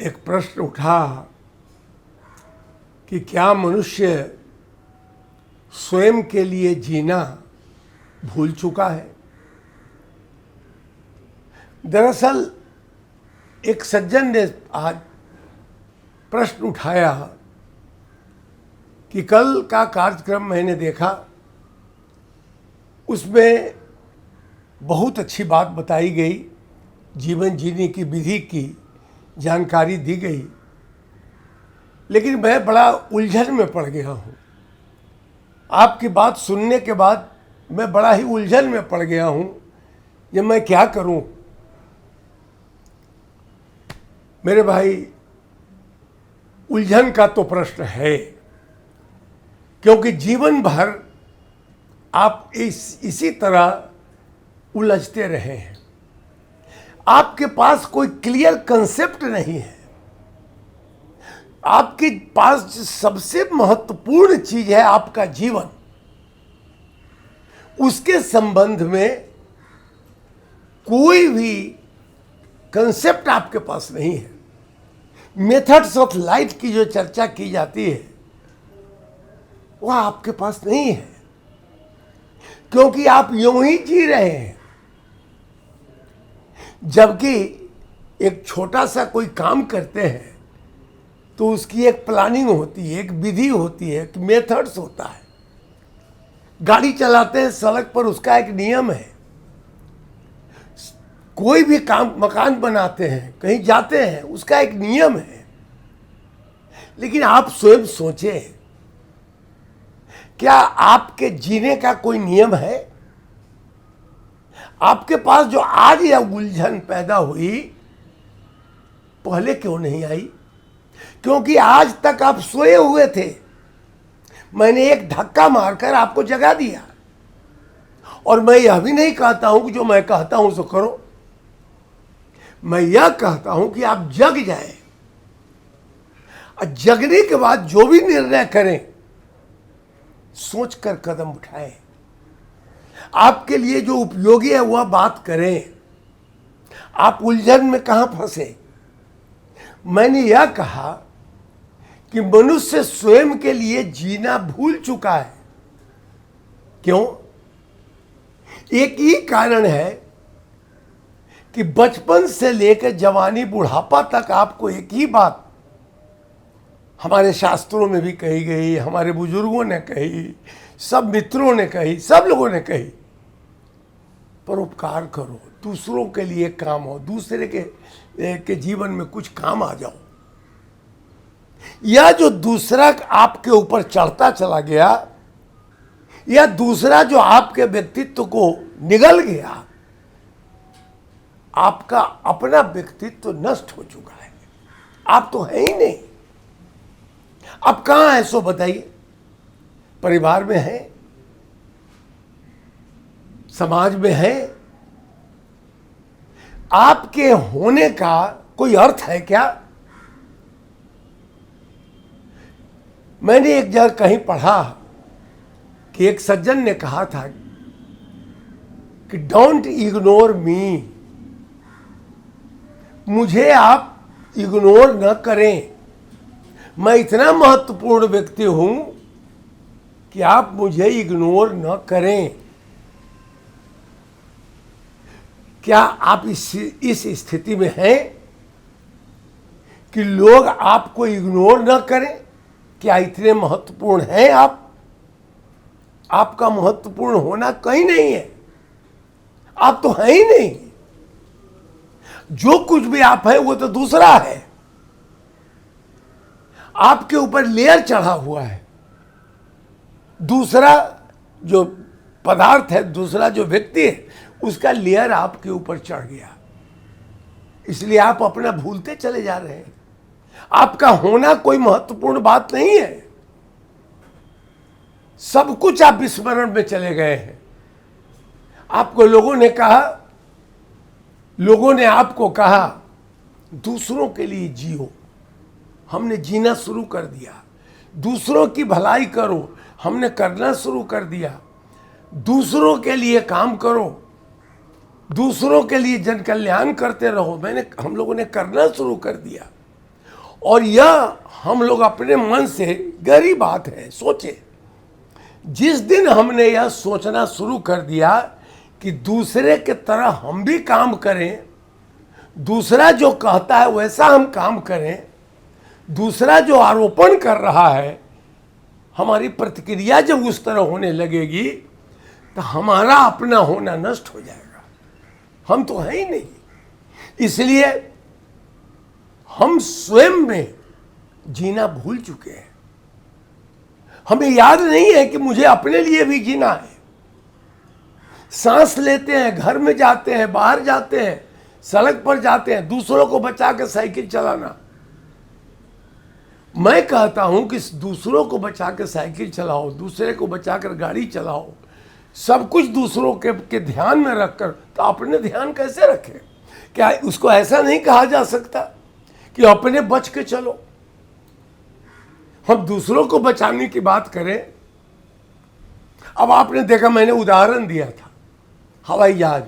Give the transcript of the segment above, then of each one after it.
एक प्रश्न उठा कि क्या मनुष्य स्वयं के लिए जीना भूल चुका है। दरअसल एक सज्जन ने आज प्रश्न उठाया कि कल का कार्यक्रम मैंने देखा, उसमें बहुत अच्छी बात बताई गई, जीवन जीने की विधि की जानकारी दी गई, लेकिन मैं बड़ा उलझन में पड़ गया हूँ। आपकी बात सुनने के बाद मैं बड़ा ही उलझन में पड़ गया हूँ कि मैं क्या करूँ। मेरे भाई, उलझन का तो प्रश्न है, क्योंकि जीवन भर आप इसी तरह उलझते रहे हैं। आपके पास कोई क्लियर कंसेप्ट नहीं है। आपके पास जो सबसे महत्वपूर्ण चीज है आपका जीवन, उसके संबंध में कोई भी कंसेप्ट आपके पास नहीं है। मेथड्स ऑफ लाइफ की जो चर्चा की जाती है वह आपके पास नहीं है, क्योंकि आप यूं ही जी रहे हैं। जबकि एक छोटा सा कोई काम करते हैं तो उसकी एक प्लानिंग होती है, एक विधि होती है, एक मेथड्स होता है। गाड़ी चलाते हैं सड़क पर, उसका एक नियम है। कोई भी काम, मकान बनाते हैं, कहीं जाते हैं, उसका एक नियम है। लेकिन आप स्वयं सोचें, क्या आपके जीने का कोई नियम है? आपके पास जो आज यह उलझन पैदा हुई, पहले क्यों नहीं आई? क्योंकि आज तक आप सोए हुए थे। मैंने एक धक्का मारकर आपको जगा दिया, और मैं यह भी नहीं कहता हूं कि जो मैं कहता हूं सो करो। मैं यह कहता हूं कि आप जग जाएं, और जगने के बाद जो भी निर्णय करें, सोचकर कदम उठाएं। आपके लिए जो उपयोगी है वह बात करें। आप उलझन में कहां फंसे? मैंने यह कहा कि मनुष्य स्वयं के लिए जीना भूल चुका है। क्यों? एक ही कारण है कि बचपन से लेकर जवानी बुढ़ापा तक आपको एक ही बात हमारे शास्त्रों में भी कही गई, हमारे बुजुर्गों ने कही, सब मित्रों ने कही, सब लोगों ने कही, परोपकार करो, दूसरों के लिए काम हो, दूसरे के जीवन में कुछ काम आ जाओ। या जो दूसरा आपके ऊपर चढ़ता चला गया, या दूसरा जो आपके व्यक्तित्व को निगल गया, आपका अपना व्यक्तित्व नष्ट हो चुका है। आप तो है ही नहीं। अब कहां है सो बताइए? परिवार में है, समाज में है। आपके होने का कोई अर्थ है क्या? मैंने एक जगह कहीं पढ़ा कि एक सज्जन ने कहा था कि डोंट इग्नोर मी, मुझे आप इग्नोर न करें। मैं इतना महत्वपूर्ण व्यक्ति हूं कि आप मुझे इग्नोर न करें। क्या आप इस स्थिति में हैं कि लोग आपको इग्नोर न करें? क्या इतने महत्वपूर्ण हैं आप? आपका महत्वपूर्ण होना कहीं नहीं है। आप तो हैं ही नहीं। जो कुछ भी आप हैं वो तो दूसरा है। आपके ऊपर लेयर चढ़ा हुआ है। दूसरा जो पदार्थ है, दूसरा जो व्यक्ति है, उसका लेयर आपके ऊपर चढ़ गया। इसलिए आप अपना भूलते चले जा रहे हैं। आपका होना कोई महत्वपूर्ण बात नहीं है। सब कुछ आप विस्मरण में चले गए हैं। आपको लोगों ने आपको कहा दूसरों के लिए जियो। हमने जीना शुरू कर दिया। दूसरों की भलाई करो, हमने करना शुरू कर दिया। दूसरों के लिए काम करो, दूसरों के लिए जन कल्याण करते रहो, हम लोगों ने करना शुरू कर दिया। और यह हम लोग अपने मन से, गहरी बात है, सोचे, जिस दिन हमने यह सोचना शुरू कर दिया कि दूसरे के तरह हम भी काम करें, दूसरा जो कहता है वैसा हम काम करें, दूसरा जो आरोपण कर रहा है, हमारी प्रतिक्रिया जब उस तरह होने लगेगी तो हमारा अपना होना नष्ट हो जाएगा। हम तो है ही नहीं। इसलिए हम स्वयं में जीना भूल चुके हैं। हमें याद नहीं है कि मुझे अपने लिए भी जीना है। सांस लेते हैं, घर में जाते हैं, बाहर जाते हैं, सड़क पर जाते हैं, दूसरों को बचा के साइकिल चलाना। मैं कहता हूं कि दूसरों को बचा के साइकिल चलाओ, दूसरे को बचाकर गाड़ी चलाओ, सब कुछ दूसरों के ध्यान में रखकर, तो अपने ध्यान कैसे रखें? क्या उसको ऐसा नहीं कहा जा सकता कि अपने बच के चलो? हम दूसरों को बचाने की बात करें। अब आपने देखा, मैंने उदाहरण दिया था हवाई जहाज।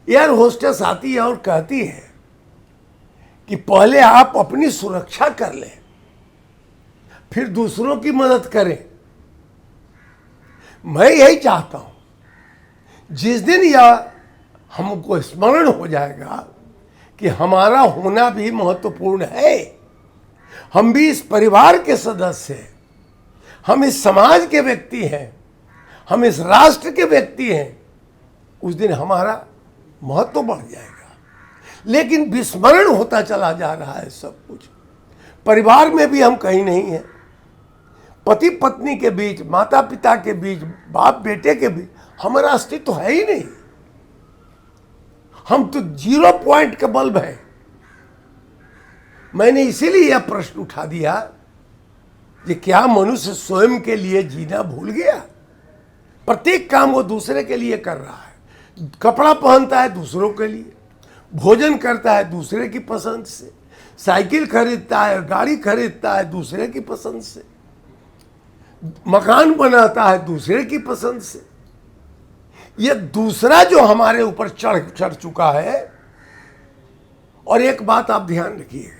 एयर होस्टेस आती है और कहती है कि पहले आप अपनी सुरक्षा कर लें, फिर दूसरों की मदद करें। मैं यही चाहता हूं, जिस दिन यह हमको स्मरण हो जाएगा कि हमारा होना भी महत्वपूर्ण है, हम भी इस परिवार के सदस्य हैं, हम इस समाज के व्यक्ति हैं, हम इस राष्ट्र के व्यक्ति हैं, उस दिन हमारा महत्व बढ़ जाएगा। लेकिन विस्मरण होता चला जा रहा है सब कुछ। परिवार में भी हम कहीं नहीं हैं, पति पत्नी के बीच, माता पिता के बीच, बाप बेटे के बीच हमारा अस्तित्व तो है ही नहीं। हम तो 0 पॉइंट का बल्ब है। मैंने इसीलिए यह प्रश्न उठा दिया कि क्या मनुष्य स्वयं के लिए जीना भूल गया? प्रत्येक काम वो दूसरे के लिए कर रहा है। कपड़ा पहनता है दूसरों के लिए, भोजन करता है दूसरे की पसंद से, साइकिल खरीदता है, गाड़ी खरीदता है दूसरे की पसंद से, मकान बनाता है दूसरे की पसंद से। यह दूसरा जो हमारे ऊपर चढ़ चुका है। और एक बात आप ध्यान रखिएगा,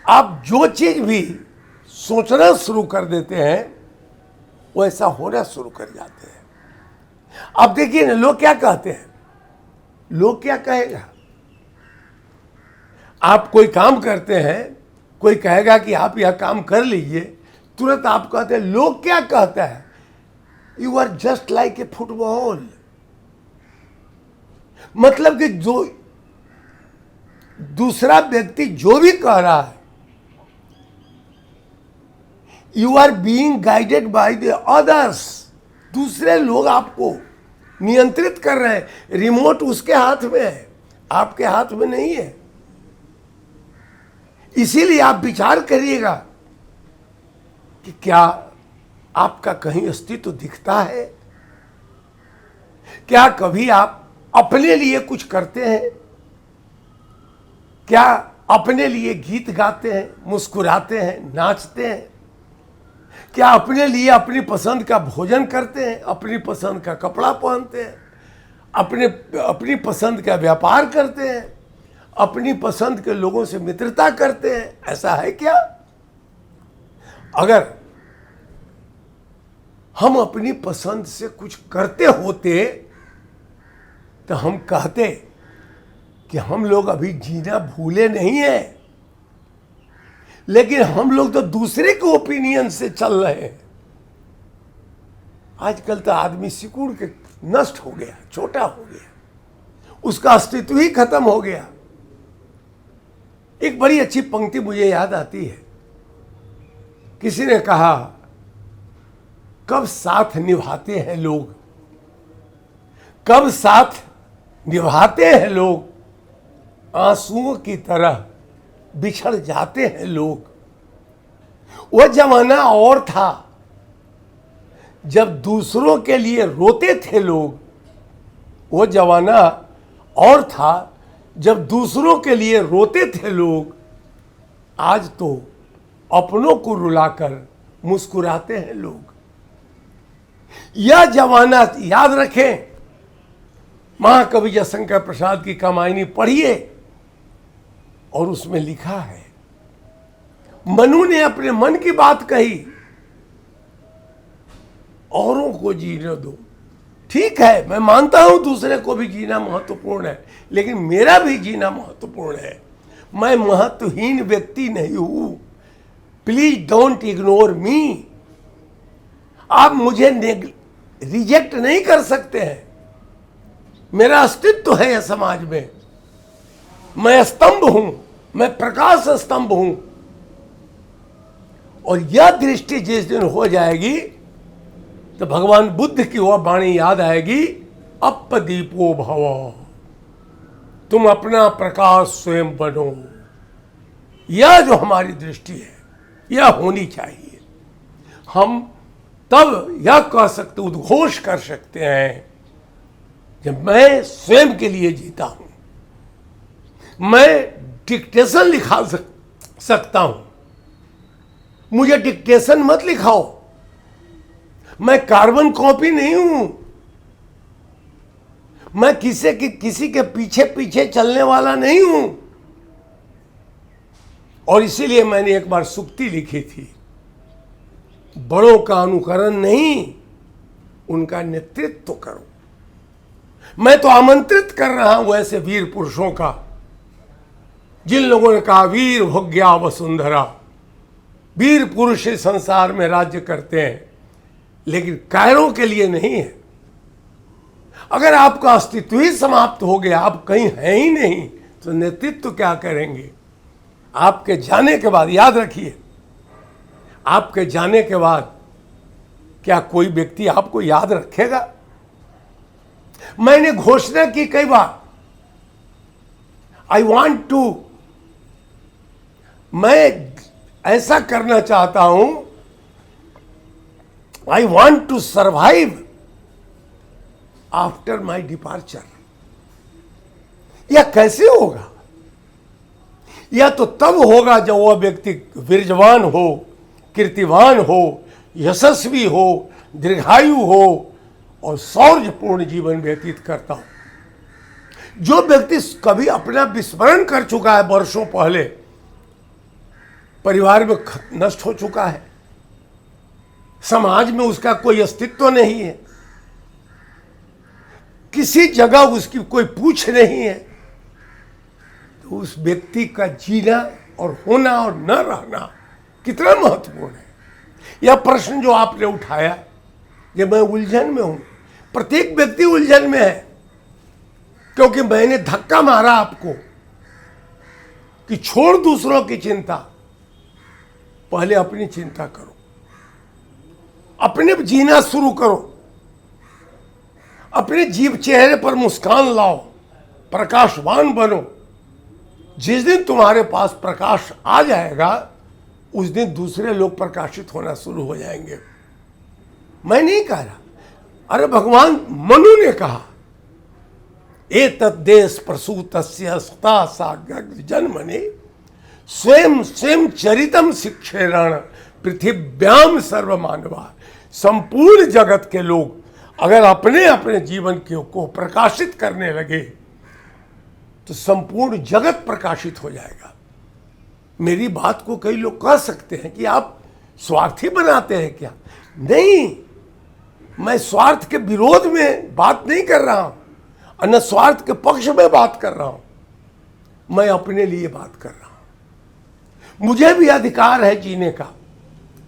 आप जो चीज भी सोचना शुरू कर देते हैं वो ऐसा होना शुरू कर जाते हैं। अब देखिए ना, लोग क्या कहते हैं, लोग क्या कहेगा? आप कोई काम करते हैं, कोई कहेगा कि आप यह काम कर लीजिए, तुरंत आप कहते हैं लोग क्या कहता है? You are just like a football. मतलब कि जो दूसरा व्यक्ति जो भी कह रहा है, you are being guided by the others. दूसरे लोग आपको नियंत्रित कर रहे हैं। रिमोट उसके हाथ में है, आपके हाथ में नहीं है। इसीलिए आप विचार करिएगा कि क्या आपका कहीं अस्तित्व दिखता है? क्या कभी आप अपने लिए कुछ करते हैं? क्या अपने लिए गीत गाते हैं, मुस्कुराते हैं, नाचते हैं? क्या अपने लिए अपनी पसंद का भोजन करते हैं, अपनी पसंद का कपड़ा पहनते हैं, अपनी पसंद का व्यापार करते हैं, अपनी पसंद के लोगों से मित्रता करते हैं? ऐसा है क्या? अगर हम अपनी पसंद से कुछ करते होते तो हम कहते कि हम लोग अभी जीना भूले नहीं हैं। लेकिन हम लोग तो दूसरे के ओपिनियन से चल रहे हैं। आजकल तो आदमी सिकुड़ के नष्ट हो गया, छोटा हो गया, उसका अस्तित्व ही खत्म हो गया। एक बड़ी अच्छी पंक्ति मुझे याद आती है। किसी ने कहा, कब साथ निभाते हैं लोग, कब साथ निभाते हैं लोग, आंसुओं की तरह बिछड़ जाते हैं लोग। वह जमाना और था जब दूसरों के लिए रोते थे लोग। वो जमाना और था जब दूसरों के लिए रोते थे लोग। आज तो अपनों को रुलाकर मुस्कुराते हैं लोग। यह जमाना याद रखें। महाकवि जयशंकर प्रसाद की कामायनी पढ़िए और उसमें लिखा है, मनु ने अपने मन की बात कही, औरों को जीने दो। ठीक है, मैं मानता हूं दूसरे को भी जीना महत्वपूर्ण है, लेकिन मेरा भी जीना महत्वपूर्ण है। मैं महत्वहीन व्यक्ति नहीं हूं। Please don't ignore me. आप मुझे रिजेक्ट नहीं कर सकते हैं। मेरा अस्तित्व है यह समाज में। मैं स्तंभ हूं, मैं प्रकाश स्तंभ हूं। और यह दृष्टि जिस दिन हो जाएगी तो भगवान बुद्ध की वह वाणी याद आएगी, अपदीपो भव, तुम अपना प्रकाश स्वयं बनो। यह जो हमारी दृष्टि है यह होनी चाहिए। हम तब यह कह सकते, उद्घोष कर सकते हैं, जब मैं स्वयं के लिए जीता हूं। मैं डिक्टेशन लिखा सकता हूं, मुझे डिक्टेशन मत लिखाओ। मैं कार्बन कॉपी नहीं हूं। मैं किसी के पीछे पीछे चलने वाला नहीं हूं। और इसीलिए मैंने एक बार सूक्ति लिखी थी, बड़ों का अनुकरण नहीं, उनका नेतृत्व करो। मैं तो आमंत्रित कर रहा हूं ऐसे वीर पुरुषों का, जिन लोगों ने कहा वीर भोग्या वसुंधरा। वीर पुरुष इस संसार में राज्य करते हैं, लेकिन कायरों के लिए नहीं है। अगर आपका अस्तित्व ही समाप्त हो गया, आप कहीं हैं ही नहीं, तो नेतृत्व क्या करेंगे? आपके जाने के बाद, याद रखिए, आपके जाने के बाद क्या कोई व्यक्ति आपको याद रखेगा? मैंने घोषणा की कई बार, आई वॉन्ट टू, मैं ऐसा करना चाहता हूं, I want to survive after my departure. यह कैसे होगा? यह तो तब होगा जब वह व्यक्ति वीरजवान हो, कीर्तिवान हो, यशस्वी हो, दीर्घायु हो और शौर्यपूर्ण जीवन व्यतीत करता हो। जो व्यक्ति कभी अपना विस्मरण कर चुका है, वर्षों पहले परिवार में नष्ट हो चुका है, समाज में उसका कोई अस्तित्व नहीं है, किसी जगह उसकी कोई पूछ नहीं है, तो उस व्यक्ति का जीना और होना और न रहना कितना महत्वपूर्ण है। यह प्रश्न जो आपने उठाया, ये मैं उलझन में हूं। प्रत्येक व्यक्ति उलझन में है, क्योंकि मैंने धक्का मारा आपको कि छोड़ दूसरों की चिंता, पहले अपनी चिंता करो, अपने जीना शुरू करो, अपने जीव चेहरे पर मुस्कान लाओ, प्रकाशवान बनो। जिस दिन तुम्हारे पास प्रकाश आ जाएगा, उस दिन दूसरे लोग प्रकाशित होना शुरू हो जाएंगे। मैं नहीं कह रहा, अरे भगवान मनु ने कहा, एतत् देश प्रसूतस्य सता साग्र जन्मने स्वयं स्वयं चरितम शिक्षेरण पृथिव्याम सर्वमानवा। संपूर्ण जगत के लोग अगर अपने अपने जीवन को प्रकाशित करने लगे, तो संपूर्ण जगत प्रकाशित हो जाएगा। मेरी बात को कई लोग कह सकते हैं कि आप स्वार्थी बनाते हैं क्या? नहीं, मैं स्वार्थ के विरोध में बात नहीं कर रहा हूं और न स्वार्थ के पक्ष में बात कर रहा हूं। मैं अपने लिए बात कर रहा हूं। मुझे भी अधिकार है जीने का,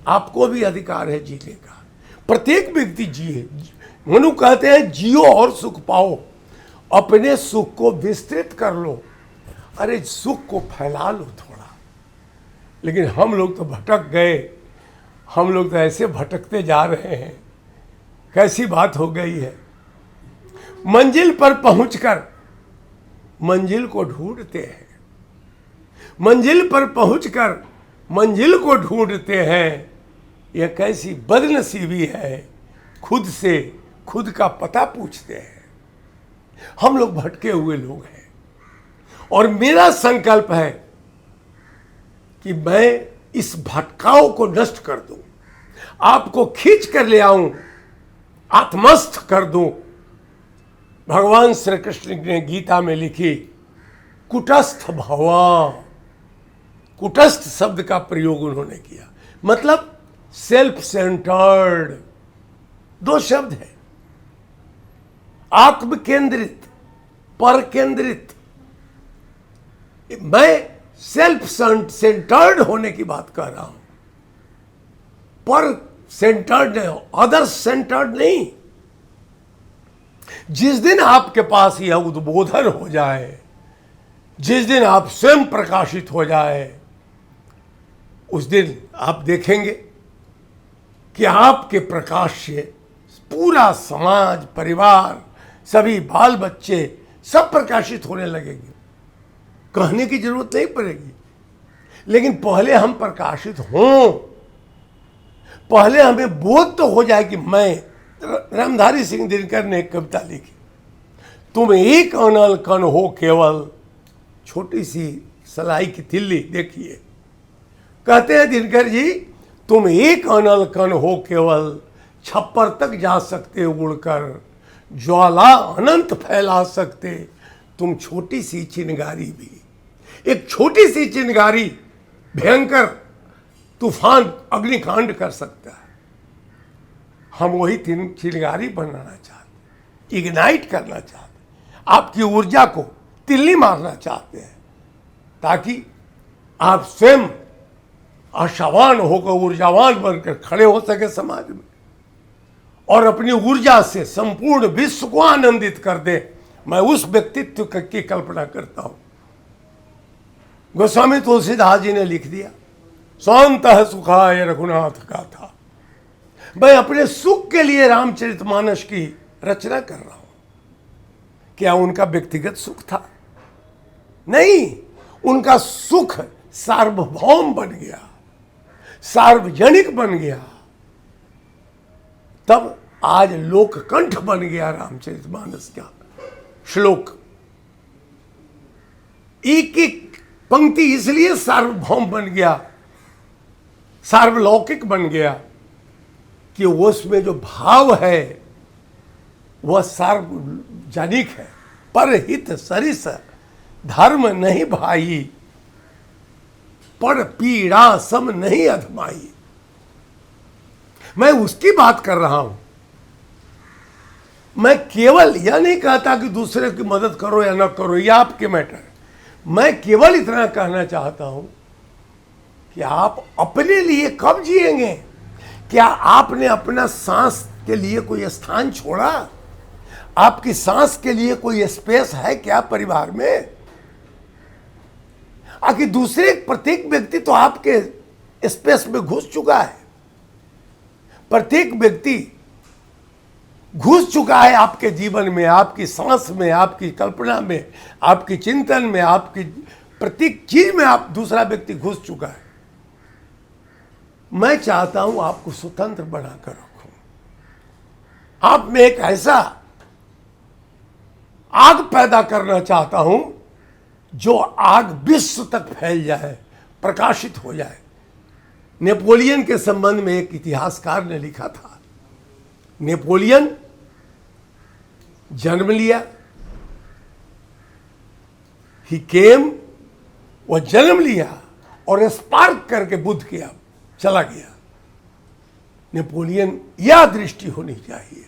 आपको भी अधिकार है जीने का। प्रत्येक व्यक्ति जिए। मनु कहते हैं जियो और सुख पाओ, अपने सुख को विस्तृत कर लो। अरे सुख को फैला लो थोड़ा। लेकिन हम लोग तो भटक गए, हम लोग तो ऐसे भटकते जा रहे हैं। कैसी बात हो गई है। मंजिल पर पहुंचकर मंजिल को ढूंढते हैं, मंजिल पर पहुंचकर मंजिल को ढूंढते हैं। यह कैसी बदनसीबी है, खुद से खुद का पता पूछते हैं। हम लोग भटके हुए लोग हैं, और मेरा संकल्प है कि मैं इस भटकाव को नष्ट कर दूं, आपको खींच कर ले आऊं, आत्मस्थ कर दूं। भगवान श्री कृष्ण ने गीता में लिखी, कुटस्थ भव, कुटस्थ शब्द का प्रयोग उन्होंने किया, मतलब सेल्फ सेंटर्ड। दो शब्द है, आत्म केंद्रित, पर केंद्रित। मैं सेल्फ सेंटर्ड होने की बात कर रहा हूं, पर सेंटर्ड नहीं, अदर सेंटर्ड नहीं। जिस दिन आपके पास यह उद्बोधन हो जाए, जिस दिन आप स्वयं प्रकाशित हो जाए, उस दिन आप देखेंगे कि आपके प्रकाश से पूरा समाज, परिवार, सभी बाल बच्चे सब प्रकाशित होने लगेंगे। कहने की जरूरत नहीं पड़ेगी। लेकिन पहले हम प्रकाशित हों, पहले हमें बोध तो हो जाए कि मैं, रामधारी सिंह दिनकर ने एक कविता लिखी, तुम एक अनल कण हो केवल, छोटी सी सलाई की तिल्ली, देखिए कहते हैं दिनकर जी, तुम एक अनल कण हो केवल, छप्पर तक जा सकते उड़कर, ज्वाला अनंत फैला सकते, तुम छोटी सी चिंगारी भी। एक छोटी सी चिंगारी भयंकर तूफान, अग्निकांड कर सकता है। हम वही चिंगारी बनाना चाहते, इग्नाइट करना चाहते, आपकी ऊर्जा को तिल्ली मारना चाहते हैं, ताकि आप स्वयं आशावान होकर ऊर्जावान बनकर खड़े हो सके समाज में, और अपनी ऊर्जा से संपूर्ण विश्व को आनंदित कर दे। मैं उस व्यक्तित्व की कल्पना करता हूं। गोस्वामी तुलसीदास जी ने लिख दिया, स्वांतः सुखाय रघुनाथ का था। मैं अपने सुख के लिए रामचरितमानस की रचना कर रहा हूं। क्या उनका व्यक्तिगत सुख था? नहीं, उनका सुख सार्वभौम बन गया, सार्वजनिक बन गया। तब आज लोककंठ बन गया रामचरितमानस का श्लोक। एक एक पंक्ति इसलिए सार्वभौम बन गया, सार्वलौकिक बन गया, कि उसमें जो भाव है वह सार्वजनिक है। परहित सरिस धर्म नहीं भाई, पर पीड़ा सम नहीं अधमाई। मैं उसकी बात कर रहा हूं। मैं केवल यह नहीं कहता कि दूसरे की मदद करो या ना करो, यह आपके मैटर है। मैं केवल इतना कहना चाहता हूं कि आप अपने लिए कब जिएंगे? क्या आपने अपना सांस के लिए कोई स्थान छोड़ा? आपकी सांस के लिए कोई स्पेस है क्या परिवार में? आखिर दूसरे प्रत्येक व्यक्ति तो आपके स्पेस में घुस चुका है। प्रत्येक व्यक्ति घुस चुका है आपके जीवन में, आपकी सांस में, आपकी कल्पना में, आपकी चिंतन में, आपकी प्रत्येक चीज में आप दूसरा व्यक्ति घुस चुका है। मैं चाहता हूं आपको स्वतंत्र बनाकर रखूं। आप में एक ऐसा आग पैदा करना चाहता हूं जो आग विश्व तक फैल जाए, प्रकाशित हो जाए। नेपोलियन के संबंध में एक इतिहासकार ने लिखा था, नेपोलियन जन्म लिया, ही केम, वह जन्म लिया और स्पार्क करके बुद्ध किया, चला गया। नेपोलियन यह दृष्टि होनी चाहिए।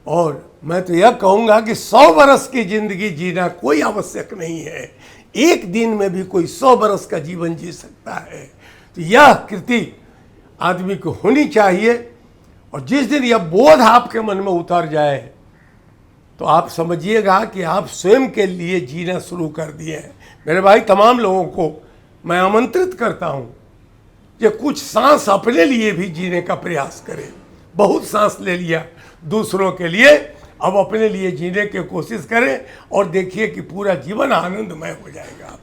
और मैं तो यह कहूंगा कि 100 वर्ष की जिंदगी जीना कोई आवश्यक नहीं है। एक दिन में भी कोई 100 वर्ष का जीवन जी सकता है। तो यह कृति आदमी को होनी चाहिए। और जिस दिन यह बोध आपके मन में उतर जाए तो आप समझिएगा कि आप स्वयं के लिए जीना शुरू कर दिए हैं। मेरे भाई, तमाम लोगों को मैं आमंत्रित करता हूं कि कुछ सांस अपने लिए भी जीने का प्रयास करें। बहुत सांस ले लिया दूसरों के लिए, अब अपने लिए जीने की कोशिश करें और देखिए कि पूरा जीवन आनंदमय हो जाएगा।